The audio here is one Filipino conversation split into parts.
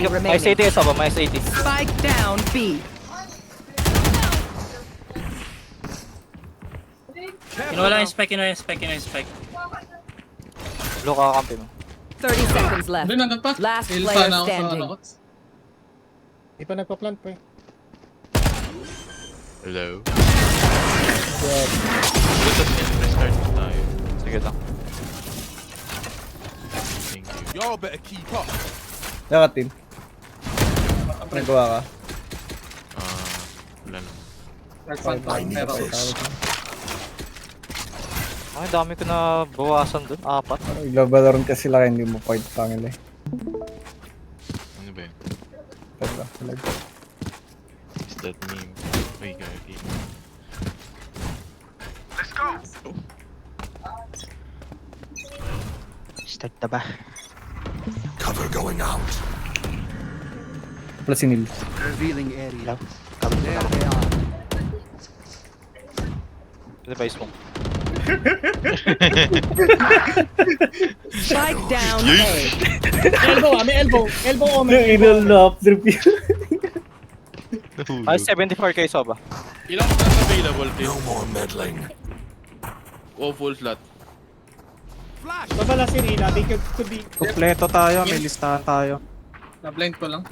Mais 80 sa ba? Mais 80. Spike down B. Kinuha yung spike. Blue kakampi mo. 30 seconds left. Hindi, nandun pa. Last Heal player sana ako sa standing. ano. Di pa nagpa-plant pa eh. Hello? Butas yan, restart tayo. Sige lang. Thank you. Y'all better keep up. Dapat team. Nagawa ka. Wala na. Pero Ay, dami ko na bawasan dun. 4. Iglobaloron kasi sila hindi mo point sa kanila eh. Ano ba yun? Tanda, lag. Is that meme? Uy, gagi. Start na ba? Cover going out. Plus sinil. Revealing area. There they are. Device mo. Spike down A. Elbow may elbow. Elbow o may elbow. Inal drip yun. Ay, 74 kayo sa ba? Ilang slots available, team? No more meddling. O full slot? Flash. Babala si Rina, they could be... Kompleto tayo, may listahan tayo. na-blind ko lang.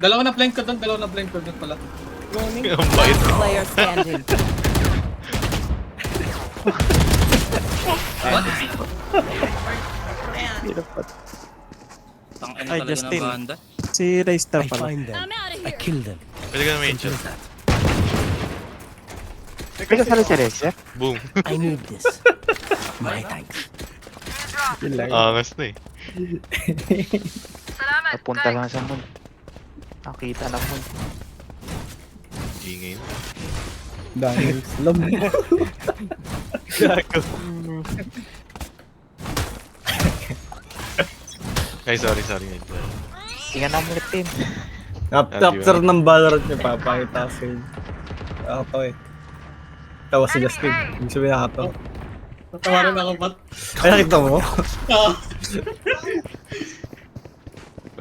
Dalawa na blind ko doon pala. Running. Ang bait. Last player standing. Tangin Ay, talaga Justin. ng banda. Si Raystar pala. Pwede ka na ma-enchant. Pwede sa si Rexer? Boom. Yun lang. Angas na eh. Napunta lang sa moon. Nakita na moon. Ingay na. Dahil alam mo. Gago. Ay, sorry. Tingnan na mo ulit, team. After ng Valorant niya, papakita kasi. Ako to eh. Tawa si Justin. Ibig sabihin ako to. Natawarin ako ba't? Ay, nakita mo?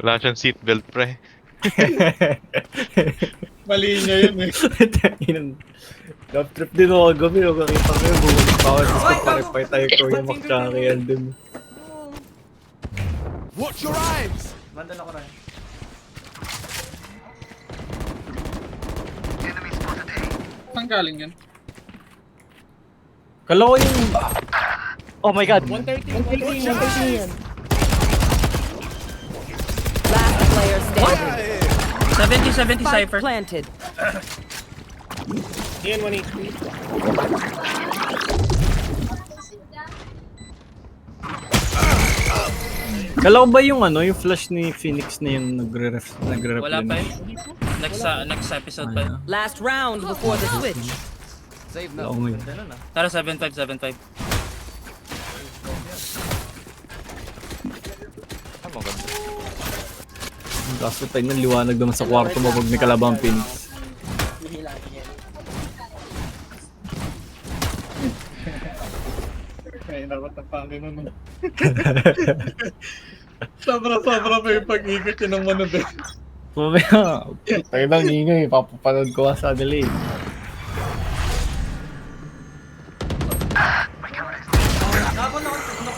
Wala siyang seatbelt, pre. Mali niya yun eh. Love trip din ako gabi. Huwag kakita ko yun. Bumalik pa ako. Tapos nagparepay tayo ko yung magkakayan din. Watch your eyes. Saan galing yun? Kala ko yung... Oh my god. 130 yan. Last player standing. 70 Spike Cypher. planted. Yan, 1 HP. Kala ko ba yung ano, yung flash ni Phoenix na yung nagre-ref Wala pa yun. Next episode pa yun. Last round before the switch. Oo ngayon. Tara, 7-5. Ano mo ganda? Kaso tayo ng liwanag naman sa kwarto mo pag may kalabang Phoenix. Ay, dapat ang Panginoon nun. Sobra pa yung pag-ikot yun ng ano din. Mamaya, tayo lang ingay. Papapanood ko sa delay.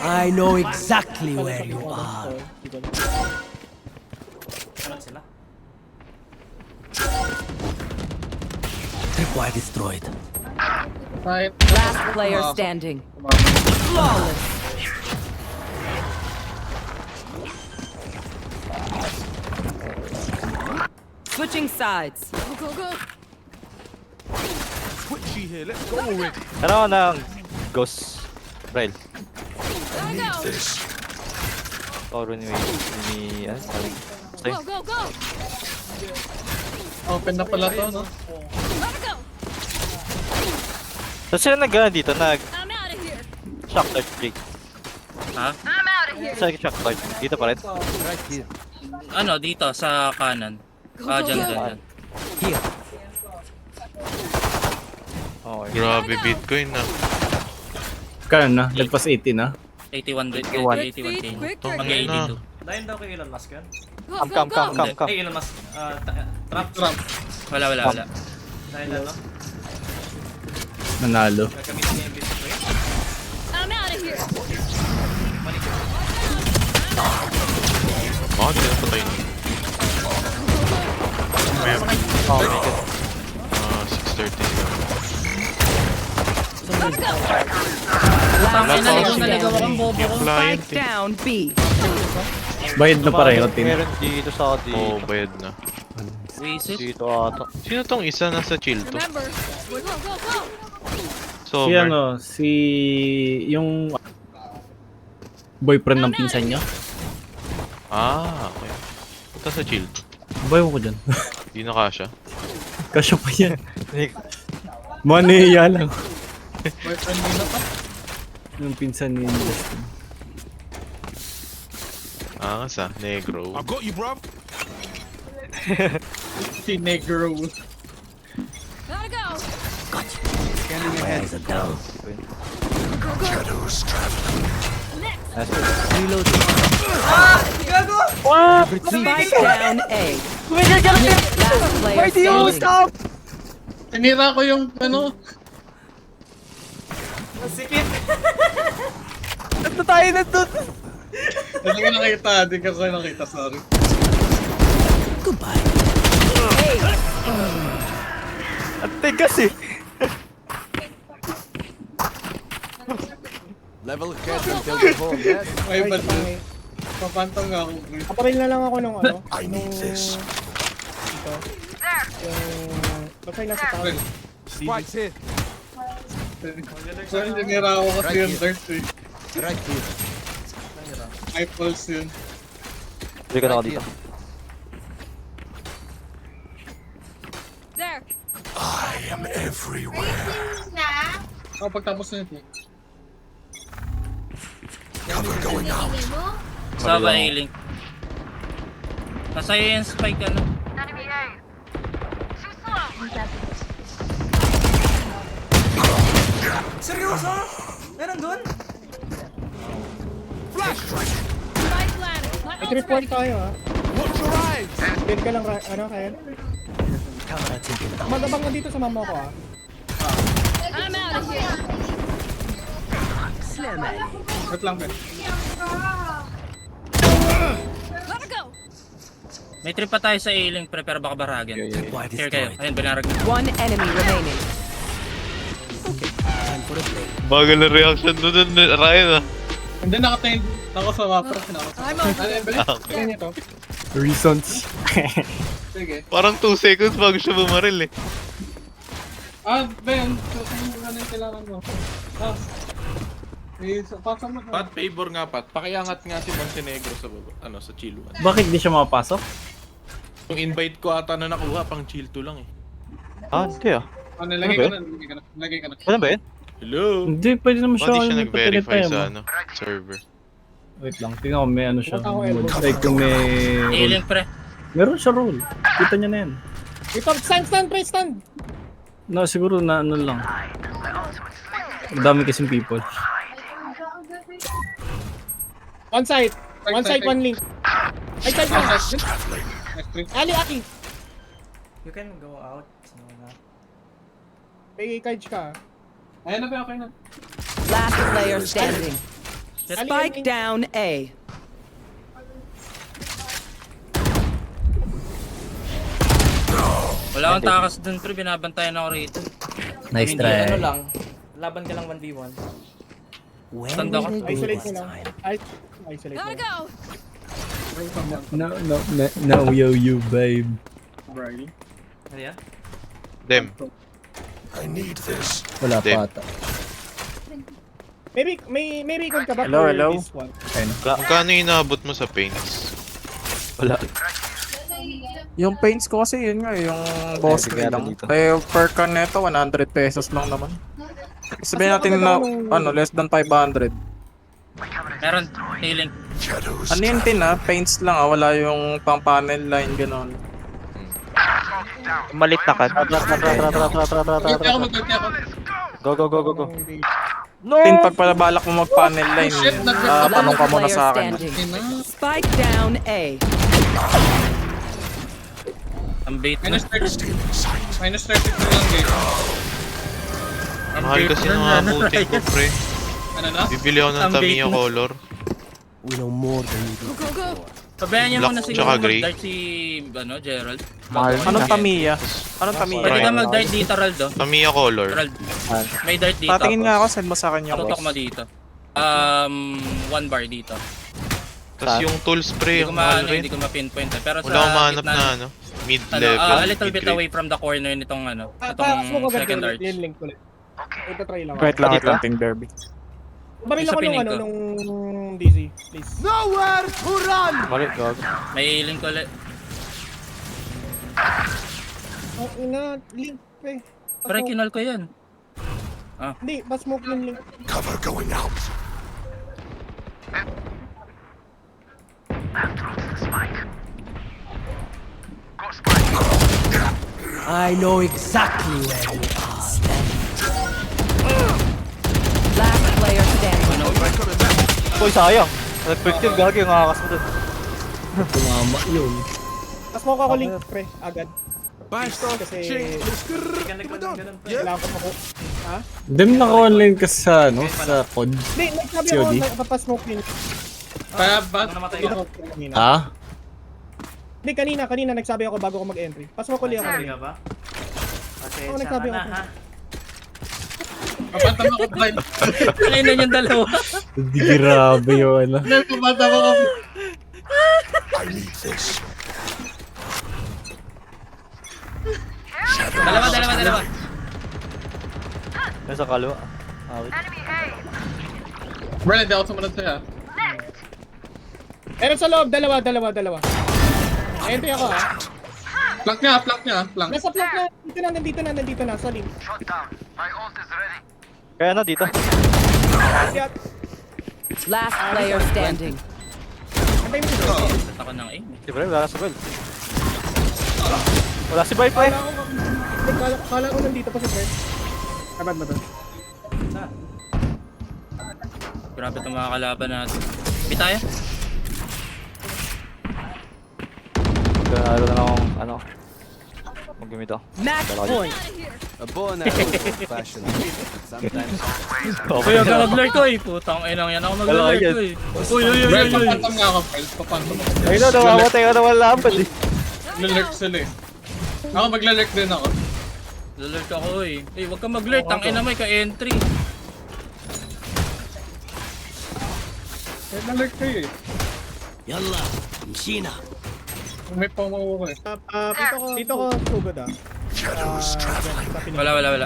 I know exactly where you are. Tripwire destroyed. Kahit Last player standing. Flawless. Switching sides. Twitchy here. Let's go already. Ano ng Ghost Braille? Toro ni ano sabi? open na pala to, no? So sila dito, shock dart break. Ha? Sa shock dart, dito pa rin. Ano, dito, sa kanan. Dyan. Okay. Grabe, Bitcoin na. Kaya na, lagpas 80 na. 81 din. 81. 81K. Tong Pang ina. 82. Dahil daw kay Elon Musk yan. Come. Ay, yun ang mas... trap. Trap. Wala. Dahil ano? Nanalo. Gagamitin niya yung business ko yun. Baka hindi na patay na. May Oh my god. 6:30 Last Ay, naligaw player akong standing. bobo ko. Client Spike down B. Bayad na pareho, Tin. Meron dito sa atin. Oo, bayad na. Visit. Dito ata. Sino tong isa nasa chill to? So, Si ano, si... yung... boyfriend ng pinsan niya. Okay. Ito sa chill. Bayo ko dyan. Di na kasha. Kasya pa yan. Maniya lang. Boyfriend nila pa. Yung pinsan ni Justin. Sa negro. I got you, bruv. Si Negro. Spike down A. Last player standing. Tinira ko yung ano. Ito tayo na to. Hindi ko nakita. Hindi ko nakita. Sorry. Goodbye. Ang tigas eh. Level head until the home, yes? May ba't papantong nga ako. Kaparil na lang ako nung ano. I need this. Ito. Yung... Basta yung nasa tao. Spike's here. Sorry, tinira ako kasi yung dirt eh. Right here. High pulse yun. Hindi ka na ako dito. I am everywhere. Pagtapos na yun. Cover going out. Sa A-Link. Nasa yung spike ano. May 3 point tayo ha. Watch your eyes. Build ka lang, ano kaya? Magabang na dito sa mama ko ha. Wait lang, Ben. May trip pa tayo sa A-Link pero baka baragan. Here kayo. Ayun, binarag na. One enemy remaining. Bagal na reaction doon, Ryan. Hindi nakatingin ako sa mapper. Ano yun, Ben? Kaya niya to. Reasons. Sige. Parang 2 seconds bago siya bumaril eh. Ben. Ano yung kailangan mo? Pasa mo. Pat, favor nga Pat. Pakiangat nga si Montenegro sa baba. Sa chill 1. Bakit di siya makapasok? Yung invite ko ata na nakuha, pang chill 2 lang eh. Hindi ah. Lagay ka na. Lagay ka na. Ano ba yun? Hello? Hindi, pwede naman siya. Bakit siya may nag-verify patelet sa tayo, server? Wait lang, tingnan ko may ano siya. Ako, elbow. Like kung may rule. A-Link pre. Meron siya rule. Kita niya na yan. Ito, stand, pre, stand! No, siguro na ano lang. Madami kasing people. One side. One side, one link. Ay, side lang. Next trip. Ali, Aki. You can go out. May cards ka. Ayan na ba? Okay na. Last player standing. Spike down A. Wala akong takas dun pre, binabantayan ako rito. Nice try. Ano lang, laban ka lang 1v1. Tanda ko. Isolate mo lang. Isolate mo lang. No, you, babe. Brady. Ano yan? Dem. I need this. Wala Dem. pa ata. May record ka ba Hello, for hello? this one? Magkano inaabot mo sa paints? Wala. Yung paints ko kasi yun nga, yung boss Ay, kill bigyan lang. dito. Eh, per can neto, 100 pesos lang naman. Sabihin natin na, less than 500. Meron A-Link. Shadows. Ano yun din paints lang wala yung pang panel line gano'n. Malit na ka. Magkati ako. Go. Tin, pag palabalak mo mag-panel line, Shit, tanong ka muna Player sa akin. standing. Spike down A. Ang bait na. Minus 30. Minus 32 lang guys. Ang Mahal bait kasi na ng na. amutin ko, pre. Ano na? Bibili ako ng Ang bait Tamiya mo. color. Pabayaan niyo Black muna tsaka siguro gray. mag-dart si Gerald. Mahal Anong na. Tamiya? Anong Tamiya? Pwede ka mag-dart dito, Raldo. Tamiya color. Gerald, may dart dito. Patingin nga ako, send mo sa akin yung Tutok mo boss. dito. 1 bar dito. Tapos yung tools, pre, Hindi ko yung mahal hindi rin. ko ma-pinpoint. Pero sa Wala akong mahanap gitna, na, ano, mid-level, a little bit mid-grade. away from the corner nitong Tapos mo itong agad second yun, arch. yung link ulit. Ito try lang. Wait lang, Ting Derby. Baril Isa ako nung pinig ko. nung DZ, please. Mali, gago. May link ulit. Oh, ina, link pre. Pero kinol ko yan. Hindi, pa-smoke yung link. Cover going out. I know exactly where you are. Last player standing. Uy, sayang. Effective, gago yung nakakas mo dun. Tumama yun. Pa-smoke ako link pre, agad. Kasi kailangan ko ako. Ha? Dem naka-online ka sa, ano, sa COD. Hindi, nagsabi COD? ako pa-smoke yun. Kaya ba? Kanina. Ha? Hindi, kanina nagsabi ako bago ako mag-entry. Pa-smoke ulit ako. Oo, nagsabi ako. Kapanta mo ko blind. Kanina yung dalawa. Hindi grabe yun, ano. Kapanta mo ko. I need this. Dalawa. Nasa kalwa. Awit. Bro, hindi ako sumunod sa'yo. Meron sa loob, dalawa. Entry ako ha. Flank niya, flank. Nasa flank na, nandito na, sa link. Kaya na dito. Kaya, Last player standing. antay mo dito. Ako ng aim. Si Bray, wala si Bray. Wala si Bray, pre. Kala ko nandito pa si Fred. Kabad ba to? Grabe itong mga kalaban natin. Bitaya? Magkano na akong, ano, mag-gamit ako. Match point. Uy, huwag ka mag-lure ko eh. Putang inang yan ako mag-lure ko eh. Uy. Bro, papantam nga ako, Fred. Papantam ako. Ayun na, namamatay ka naman lampad eh. Lurk sila eh. Ako maglalurk din ako. Lulurt ako eh. Eh, huwag ka mag-lure. Tang ina may ka-entry. Maglalurk kayo eh. May pamawa ko eh. Dito ko sugod ah. Shadows traveling. Wala.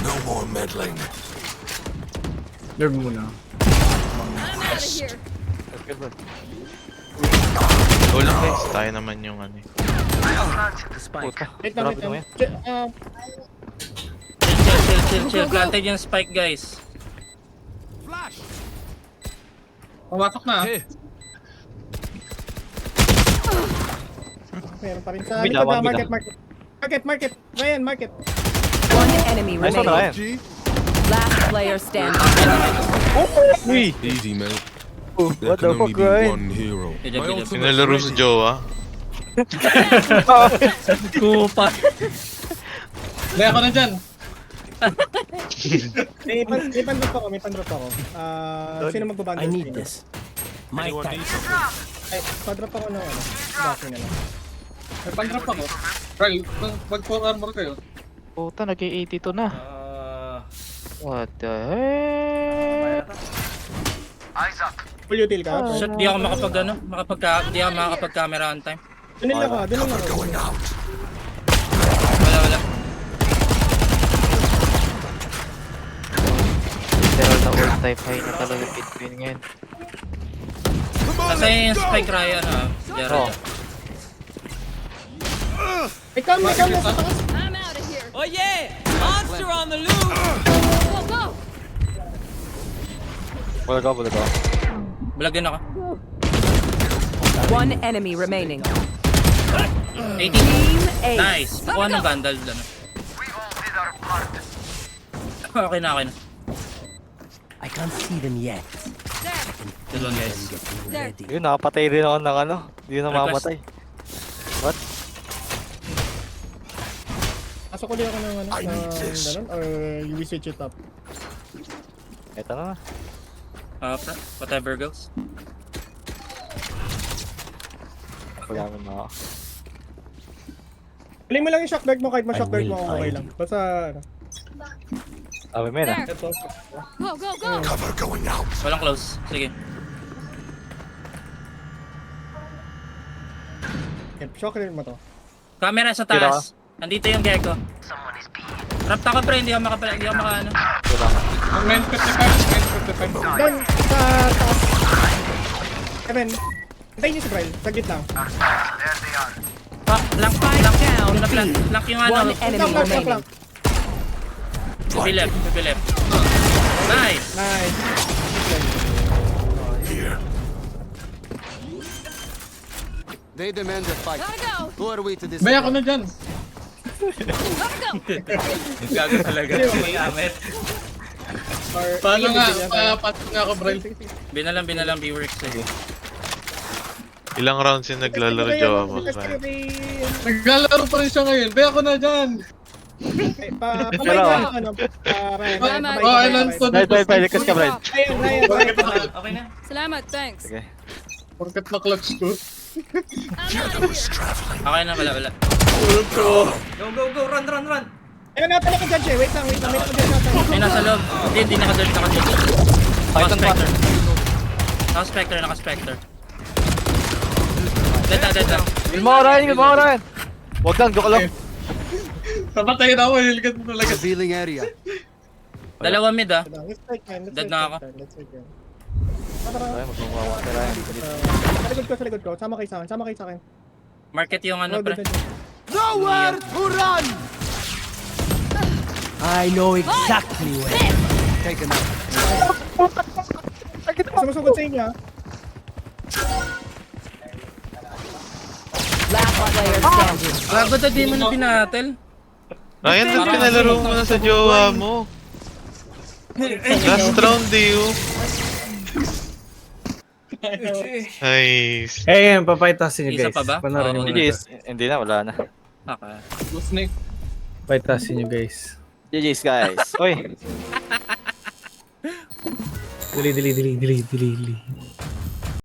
No more meddling. Nerve muna. Go lang guys, tayo naman yung ano eh. Puta. Wait lang. Grabe naman yan. Chill. Planted yung spike guys. Pumasok na. Meron pa rin sa Bida, likod na, bida. market. Ryan, market. One enemy Nice one na remaining. yan. Last player standing. Uy! Easy, mate. What the fuck, Ryan? hero. Pinalaro sa Jowa. Kupa. Hindi ako na dyan. May pan-drop ako. Sino magbabundle? I need this. My time. Ay, pa-drop ako ng ano. Baki na lang. May pan-drop ako. Bro, mag-4 armor kayo. Puta, nag-82 na. What the heck? Full util ka? Shit, di ako makapag-camera on time. Dunil ako. Cover going out. Wala. Literal na all type high na talaga between ngayon. Kasi yung spike Ryan Gerald. May cam sa taas. Oh yeah! Monster on the loose! Wala ka. Bulag din ako. One enemy remaining. 18. Team A. Nice. Kuha ng vandal. Okay na, okay na. I can't see them yet. Good one, guys. Getting ready. Yun, nakapatay rin ako ng ano. Hindi na mamatay. Pasok ulit ako ng ano, I need ng this. ganun, or you switch it up. Ito na. Whatever goes. Wala mo na ako. Play mo lang yung shock dart mo kahit ma-shock I dart will mo, okay find lang. you. Basta, ano. Sabi mo yun ah. Ito. Go, go, go! Cover going out. Walang close. Sige. Shock dart mo to. Camera sa taas. Andito yung gecko. Trapped ako pre, hindi ako maka ano. Main 55. Doon, sa taas. Kevin, hintayin niyo si Brian. Saglit lang. Flank down. Flank yung ano. One enemy Shock remaining. lang. Pipi left. Nice. Nice. Here. They demand a fight. Gotta go! Who are we to this? Bay ako na dyan. Gotta go! Gago talaga. Or, Paano nga? bigyan tayo. Paano nga ako, Brian? Binalang B-Works eh. Ilang rounds yung naglalaro jowa mo, Ryan? Naglalaro pa rin siya ngayon. Bay ako na dyan. Pamay ka, ano, Ryan. Salamat. Oh, ilan to? Pwede likas ka, Brian. Ryan. Okay na. Salamat, thanks. Sige. Porkat na clutch ko. Shadows traveling. Okay na, wala. Go, run. Ayun, natin ako dyan, Jay. Wait lang. May ako dyan natin. May nasa loob. Hindi naka-dirt, naka-dirt. Naka-spectre. Dead lang. Gil mo ako, Ryan. Huwag lang, joke lang. Napatayin ako. Hilgat mo talaga. Revealing area. Dalawa mid ah. Let's take time. Dead na ako. Let's take time. Ay, magmamawa ka, Ryan. Sa likod ko. Sama kayo sa akin. Market yung ano pre. Nowhere to run! I know exactly where. Take him out. Sumusugod sa inyo. Last player standing. Gago na di mo na binatel. Ryan, ba't pinalaro mo na sa jowa mo? Last round, Dio. Nice. Eh, papaytasin nyo Isa guys. pa ba? Panorin Oo, nyo GG's. Hindi na, wala na. Okay. Snake. Papaytasin nyo guys. GG's guys. Uy. Dili.